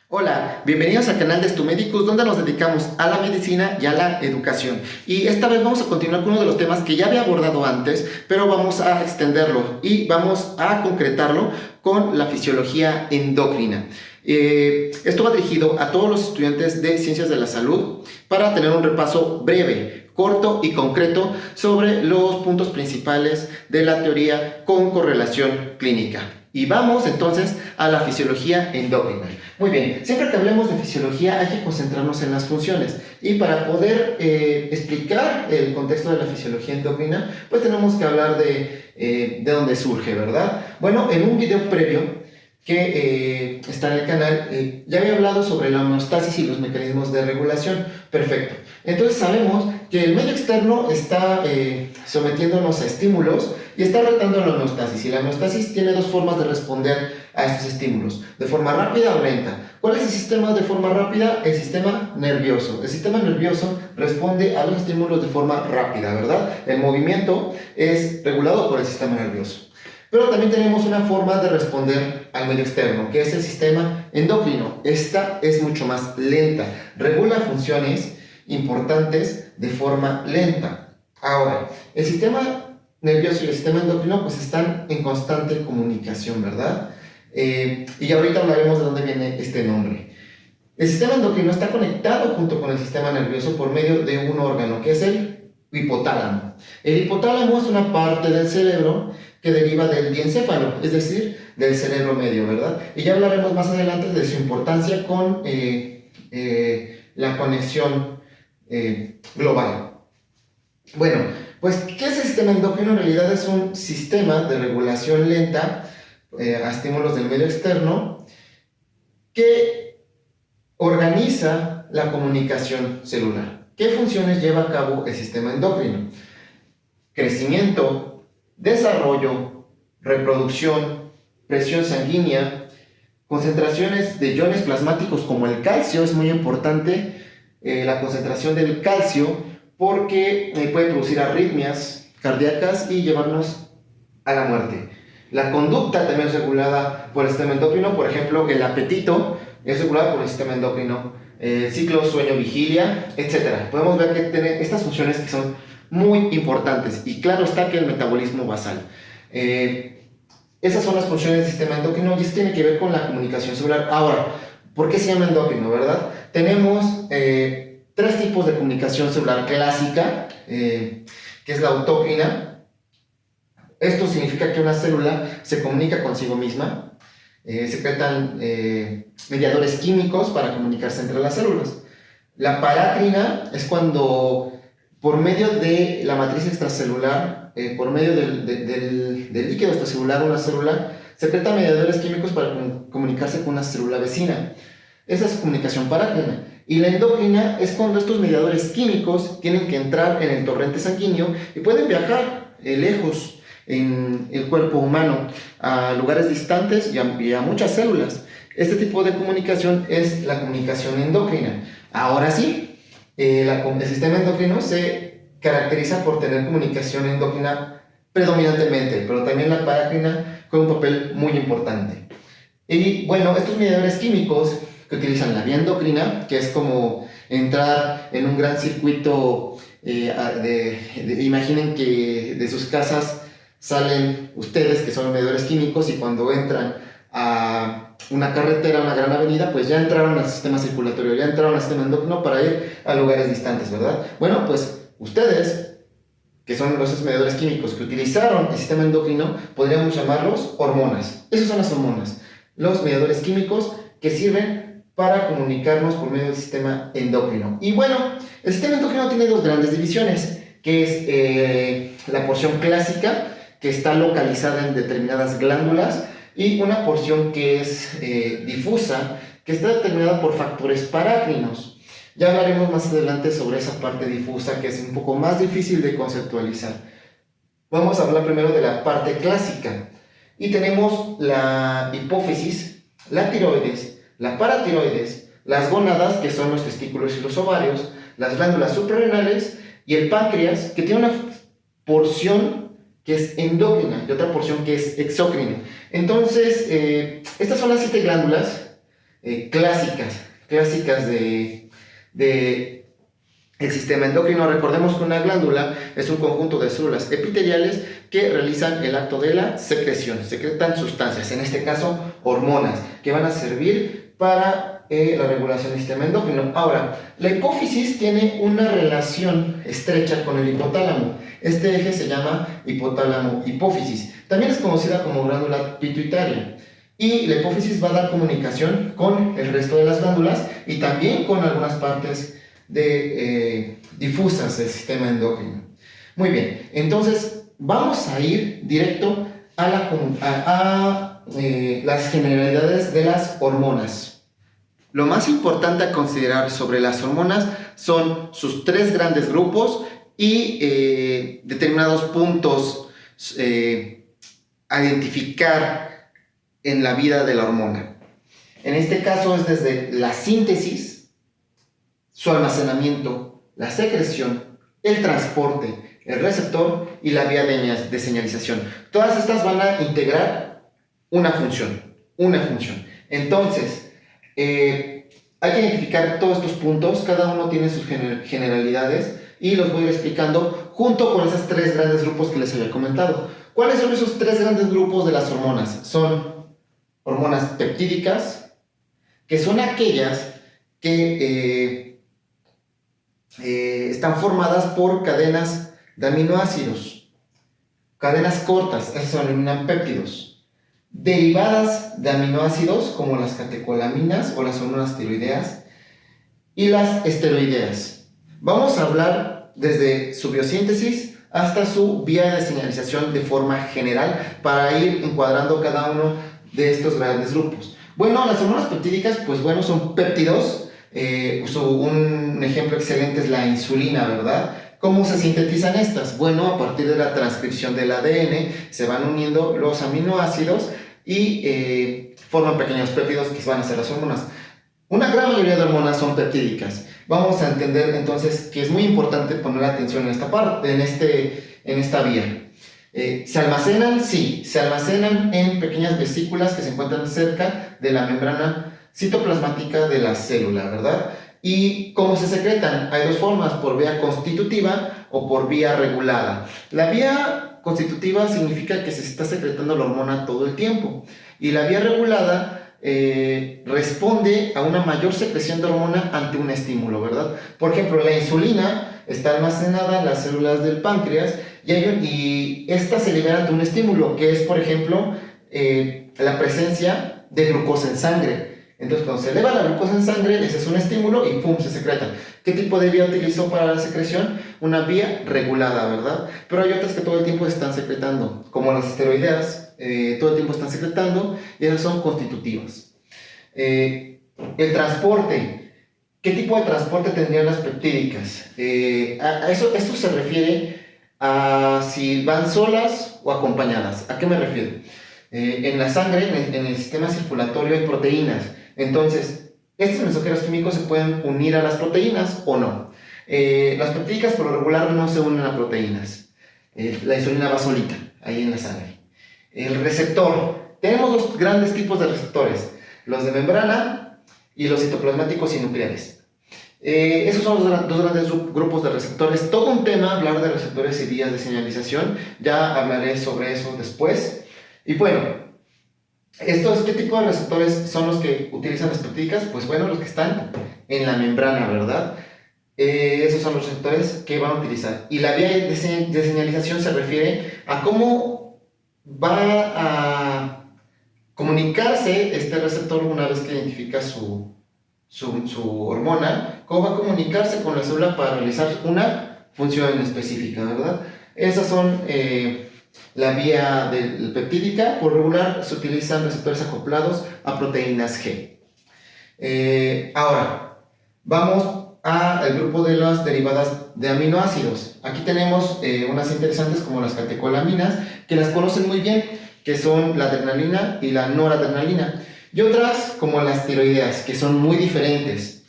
Hola, bienvenidos al canal de Estumédicos, donde nos dedicamos a la medicina y a la educación. Y esta vez vamos a continuar con uno de los temas que ya había abordado antes, pero vamos a extenderlo y vamos a concretarlo con la fisiología endocrina. Esto va dirigido a todos los estudiantes de ciencias de la salud para tener un repaso breve, corto y concreto sobre los puntos principales de la teoría con correlación clínica. Y vamos entonces a la fisiología endocrina. Muy bien, siempre que hablemos de fisiología hay que concentrarnos en las funciones. Y para poder explicar el contexto de la fisiología endocrina, pues tenemos que hablar de dónde surge, ¿verdad? Bueno, en un video previo que está en el canal, ya había hablado sobre la homeostasis y los mecanismos de regulación. Perfecto. Entonces sabemos que el medio externo está sometiéndonos a estímulos y está retando la homeostasis. Y la homeostasis tiene dos formas de responder a estos estímulos, de forma rápida o lenta. ¿Cuál es el sistema de forma rápida? El sistema nervioso. El sistema nervioso responde a los estímulos de forma rápida, ¿verdad? El movimiento es regulado por el sistema nervioso. Pero también tenemos una forma de responder al medio externo, que es el sistema endocrino. Esta es mucho más lenta, regula funciones importantes de forma lenta. Ahora, el sistema nervioso y el sistema endocrino pues están en constante comunicación, ¿verdad? Y ahorita hablaremos de dónde viene este nombre. El sistema endocrino está conectado junto con el sistema nervioso por medio de un órgano, que es el hipotálamo. El hipotálamo es una parte del cerebro que deriva del diencéfalo, es decir, del cerebro medio, ¿verdad? Y ya hablaremos más adelante de su importancia con la conexión global. Bueno, pues, ¿qué es el sistema endocrino? En realidad es un sistema de regulación lenta a estímulos del medio externo que organiza la comunicación celular. ¿Qué funciones lleva a cabo el sistema endocrino? Crecimiento, desarrollo, reproducción, presión sanguínea, concentraciones de iones plasmáticos como el calcio. Es muy importante la concentración del calcio porque puede producir arritmias cardíacas y llevarnos a la muerte. La conducta también es regulada por el sistema endocrino. Por ejemplo, el apetito es regulado por el sistema endocrino, ciclo sueño-vigilia, etc. Podemos ver que tiene estas funciones que son muy importantes, y claro está que el metabolismo basal. Esas son las funciones del sistema endocrino y esto tiene que ver con la comunicación celular. Ahora, ¿por qué se llama endocrino, verdad? Tenemos tres tipos de comunicación celular clásica, que es la autócrina. Esto significa que una célula se comunica consigo misma, secretan mediadores químicos para comunicarse entre las células. La parácrina es cuando por medio de la matriz extracelular, por medio del líquido extracelular de una célula, secreta mediadores químicos para comunicarse con una célula vecina. Esa es comunicación parácrina. Y la endocrina es cuando estos mediadores químicos tienen que entrar en el torrente sanguíneo y pueden viajar lejos en el cuerpo humano, a lugares distantes y a muchas células. Este tipo de comunicación es la comunicación endocrina. Ahora sí, el sistema endocrino se caracteriza por tener comunicación endocrina predominantemente, pero también la parácrina juega un papel muy importante. Y bueno, estos mediadores químicos que utilizan la vía endocrina, que es como entrar en un gran circuito, imaginen que de sus casas salen ustedes que son mediadores químicos, y cuando entran a una carretera, una gran avenida, pues ya entraron al sistema circulatorio, ya entraron al sistema endocrino para ir a lugares distantes, ¿verdad? Bueno, pues ustedes, que son los mediadores químicos que utilizaron el sistema endocrino, podríamos llamarlos hormonas. Esas son las hormonas, los mediadores químicos que sirven para comunicarnos por medio del sistema endocrino. Y bueno, el sistema endocrino tiene dos grandes divisiones, que es la porción clásica, que está localizada en determinadas glándulas, y una porción que es difusa, que está determinada por factores parácrinos. Ya hablaremos más adelante sobre esa parte difusa, que es un poco más difícil de conceptualizar. Vamos a hablar primero de la parte clásica. Y tenemos la hipófisis, la tiroides, la paratiroides, las gónadas, que son los testículos y los ovarios, las glándulas suprarrenales y el páncreas, que tiene una porción que es endócrina y otra porción que es exócrina. Entonces, estas son las 7 glándulas clásicas de el sistema endocrino. Recordemos que una glándula es un conjunto de células epiteliales que realizan el acto de la secreción, secretan sustancias, en este caso hormonas, que van a servir para la regulación del sistema endocrino. Ahora, la hipófisis tiene una relación estrecha con el hipotálamo. Este eje se llama hipotálamo-hipófisis. También es conocida como glándula pituitaria. Y la hipófisis va a dar comunicación con el resto de las glándulas y también con algunas partes difusas del sistema endocrino. Muy bien, entonces vamos a ir directo a las generalidades de las hormonas. Lo más importante a considerar sobre las hormonas son sus tres grandes grupos y determinados puntos a identificar en la vida de la hormona. En este caso es desde la síntesis, su almacenamiento, la secreción, el transporte, el receptor y la vía de señalización. Todas estas van a integrar una función. Entonces, hay que identificar todos estos puntos, cada uno tiene sus generalidades y los voy a ir explicando junto con esos tres grandes grupos que les había comentado. ¿Cuáles son esos tres grandes grupos de las hormonas? Son hormonas peptídicas, que son aquellas que están formadas por cadenas de aminoácidos, cadenas cortas, esas se denominan péptidos, derivadas de aminoácidos como las catecolaminas o las hormonas tiroideas y las esteroideas. Vamos a hablar desde su biosíntesis hasta su vía de señalización de forma general para ir encuadrando cada uno de estos grandes grupos. Bueno, las hormonas peptídicas, pues bueno, son péptidos. Un ejemplo excelente es la insulina, ¿verdad? ¿Cómo se sintetizan estas? Bueno, a partir de la transcripción del ADN se van uniendo los aminoácidos y forman pequeños péptidos que van a ser las hormonas. Una gran mayoría de hormonas son peptídicas. Vamos a entender entonces que es muy importante poner atención en esta parte, en esta vía. ¿Se almacenan? Sí, se almacenan en pequeñas vesículas que se encuentran cerca de la membrana citoplasmática de la célula, ¿verdad? ¿Y cómo se secretan? Hay dos formas, por vía constitutiva o por vía regulada. La vía constitutiva significa que se está secretando la hormona todo el tiempo y la vía regulada responde a una mayor secreción de hormona ante un estímulo, ¿verdad? Por ejemplo, la insulina está almacenada en las células del páncreas y esta se libera ante un estímulo, que es, por ejemplo, la presencia de glucosa en sangre. Entonces, cuando se eleva la glucosa en sangre, ese es un estímulo y ¡pum!, se secreta. ¿Qué tipo de vía utilizó para la secreción? Una vía regulada, ¿verdad? Pero hay otras que todo el tiempo se están secretando, como las esteroideas, todo el tiempo están secretando, y esas son constitutivas. El transporte. ¿Qué tipo de transporte tendrían las peptídicas? Esto se refiere a si van solas o acompañadas. ¿A qué me refiero? En la sangre, en el sistema circulatorio hay proteínas. Entonces, estos mensajeros químicos se pueden unir a las proteínas o no. Las peptídicas por lo regular no se unen a proteínas. La insulina va solita, ahí en la sangre. El receptor. Tenemos dos grandes tipos de receptores, los de membrana y los citoplasmáticos y nucleares. Esos son los dos grandes grupos de receptores. Todo un tema hablar de receptores y vías de señalización. Ya hablaré sobre eso después. Y bueno, ¿qué tipo de receptores son los que utilizan las peptídicas? Pues bueno, los que están en la membrana, ¿verdad? Esos son los receptores que van a utilizar. Y la vía de señalización se refiere a cómo va a comunicarse este receptor una vez que identifica su hormona, cómo va a comunicarse con la célula para realizar una función específica, ¿verdad? Esas son la vía peptídica. Por regular se utilizan receptores acoplados a proteínas G. Ahora, vamos al grupo de las derivadas de aminoácidos. Aquí tenemos unas interesantes como las catecolaminas, que las conocen muy bien, que son la adrenalina y la noradrenalina. Y otras como las tiroideas, que son muy diferentes.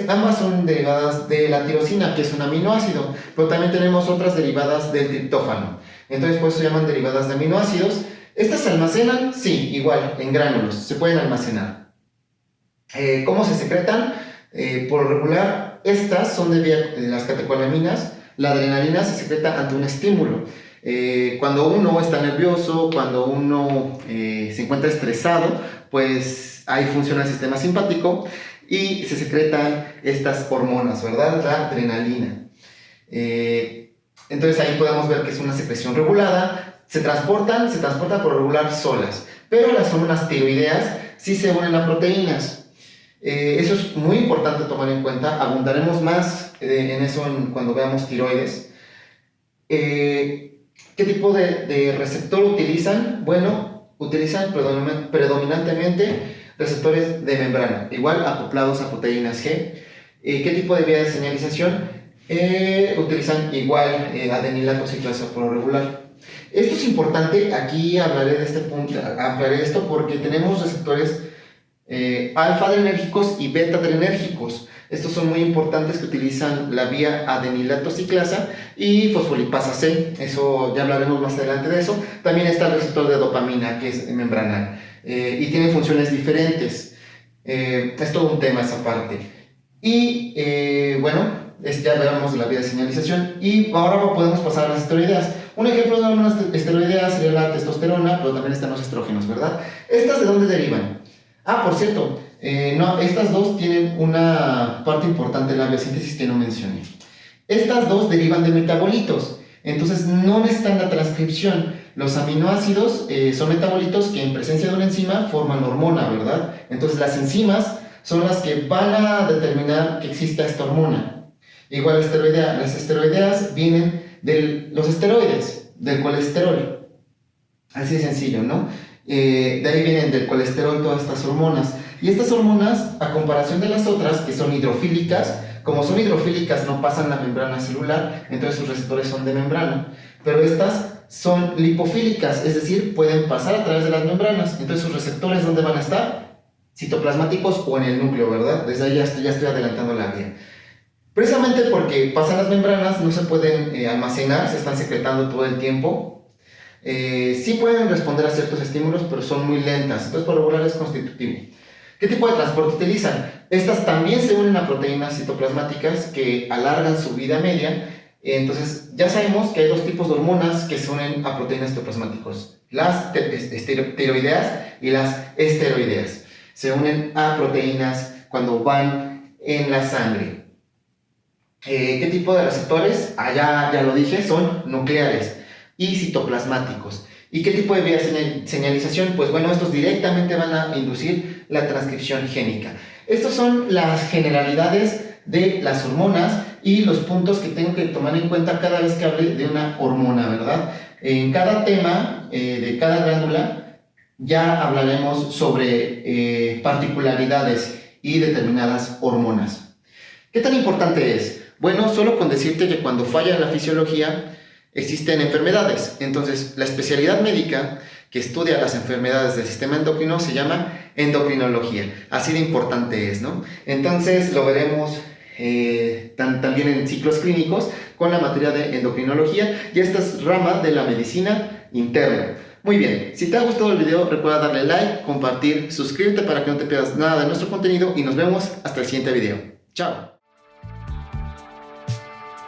Ambas son derivadas de la tirosina, que es un aminoácido, pero también tenemos otras derivadas del triptófano. Entonces, por eso se llaman derivadas de aminoácidos. ¿Estas se almacenan? Sí, igual, en gránulos, se pueden almacenar. ¿Cómo se secretan? Por lo regular, estas son de vía, las catecolaminas. La adrenalina se secreta ante un estímulo. Cuando uno está nervioso, cuando uno se encuentra estresado, pues ahí funciona el sistema simpático y se secretan estas hormonas, ¿verdad? La adrenalina. Entonces ahí podemos ver que es una secreción regulada. Se transporta por lo regular solas, pero las hormonas tiroideas sí se unen a proteínas. Eso es muy importante tomar en cuenta. Abundaremos más en eso cuando veamos tiroides. ¿Qué tipo de receptor utilizan? Bueno, utilizan predominantemente receptores de membrana, igual acoplados a proteínas G. ¿Qué tipo de vía de señalización? Utilizan igual adenilato ciclasa por lo regular. Esto es importante, aquí hablaré de este punto, hablaré de esto porque tenemos receptores alfa-adrenérgicos y beta-adrenérgicos. Estos son muy importantes, que utilizan la vía adenilato ciclasa y fosfolipasa C. Eso ya hablaremos más adelante de eso. También está el receptor de dopamina, que es membranal, y tiene funciones diferentes. Es todo un tema esa parte. Y bueno, ya veremos la vía de señalización. Y ahora podemos pasar a las esteroideas. Un ejemplo de hormonas esteroideas sería la testosterona, pero también están los estrógenos, ¿verdad? ¿Estas de dónde derivan? Ah, por cierto, no, estas dos tienen una parte importante en la biosíntesis que no mencioné. Estas dos derivan de metabolitos, entonces no necesitan la transcripción. Los aminoácidos son metabolitos que en presencia de una enzima forman hormona, ¿verdad? Entonces las enzimas son las que van a determinar que exista esta hormona. Igual las esteroideas vienen de los esteroides, del colesterol. Así de sencillo, ¿no? De ahí vienen del colesterol todas estas hormonas. Y estas hormonas, a comparación de las otras, que son hidrofílicas, como son hidrofílicas no pasan la membrana celular, entonces sus receptores son de membrana. Pero estas son lipofílicas, es decir, pueden pasar a través de las membranas. Entonces sus receptores, ¿dónde van a estar? Citoplasmáticos o en el núcleo, ¿verdad? Desde ahí ya estoy adelantando la vía. Precisamente porque pasan las membranas, no se pueden almacenar, se están secretando todo el tiempo. Sí pueden responder a ciertos estímulos, pero son muy lentas, entonces por lo regular es constitutivo. ¿Qué tipo de transporte utilizan? Estas también se unen a proteínas citoplasmáticas que alargan su vida media. Entonces ya sabemos que hay dos tipos de hormonas que se unen a proteínas citoplasmáticos: las tiroideas y las esteroideas. Se unen a proteínas cuando van en la sangre. ¿Qué tipo de receptores? Ya lo dije, son nucleares y citoplasmáticos. ¿Y qué tipo de vía de señalización? Pues bueno, estos directamente van a inducir la transcripción génica. Estas son las generalidades de las hormonas y los puntos que tengo que tomar en cuenta cada vez que hable de una hormona, ¿verdad? En cada tema de cada glándula ya hablaremos sobre particularidades y determinadas hormonas. ¿Qué tan importante es? Bueno, solo con decirte que cuando falla la fisiología existen enfermedades. Entonces, la especialidad médica que estudia las enfermedades del sistema endocrino se llama endocrinología. Así de importante es, ¿no? Entonces, lo veremos también en ciclos clínicos con la materia de endocrinología, y esta es rama de la medicina interna. Muy bien, si te ha gustado el video, recuerda darle like, compartir, suscríbete para que no te pierdas nada de nuestro contenido y nos vemos hasta el siguiente video. Chao.